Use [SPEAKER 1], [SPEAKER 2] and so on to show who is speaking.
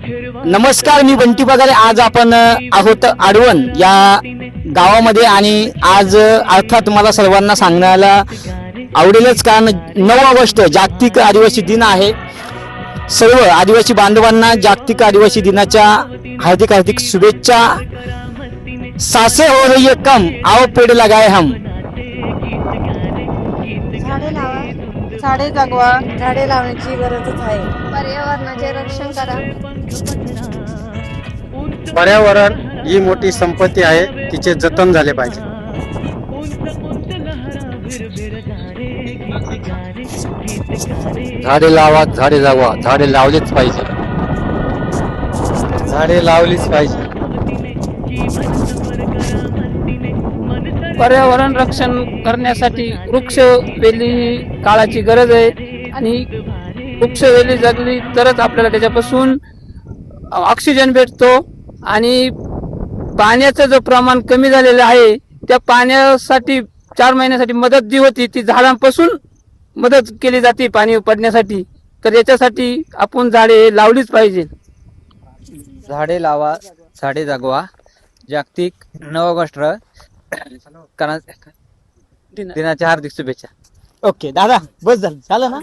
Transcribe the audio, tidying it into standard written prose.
[SPEAKER 1] नमस्कार, मी बंटी पगारे. आज आपण आहोत आडवण या गावामध्ये आणि आज अर्थात मला सर्वांना सांगण्याला आवडेलच, कारण 9 ऑगस्ट जागतिक आदिवासी दिन आहे. सर्व आदिवासी बांधवांना जागतिक आदिवासी दिनाच्या हार्दिक हार्दिक शुभेच्छा. सासे हो रही है कम, आओ पेड़ लगाए हम.
[SPEAKER 2] झाडे लावा, झाडे जगवा. झाडे लावण्याची गरजच आहे. पर्यावरणाचे रक्षण करा.
[SPEAKER 3] पर्यावरण ही मोठी संपत्ती आहे, तिचे जतन झाले पाहिजे.
[SPEAKER 4] झाडे लावा, झाडे जगवा. झाडे लावलेच पाहिजे.
[SPEAKER 3] झाडे लावलीच पाहिजे.
[SPEAKER 5] पर्यावरण रक्षण करण्यासाठी वृक्षवेली ही काळाची गरज आहे आणि वृक्षवेली जगली तरच आपल्याला त्याच्यापासून ऑक्सिजन भेटतो. आणि पाण्याचं जो प्रमाण कमी झालेलं आहे त्या पाण्यासाठी 4 महिन्यासाठी मदत जी होती ती झाडांपासून मदत केली जाते पाणी पडण्यासाठी. तर याच्यासाठी आपण झाडे लावलीच पाहिजे.
[SPEAKER 6] झाडे लावा, झाडे जगवा. जागतिक 9 ऑगस्ट दिनाच्या हार्दिक शुभेच्छा.
[SPEAKER 1] ओके दादा, बस झालं ना.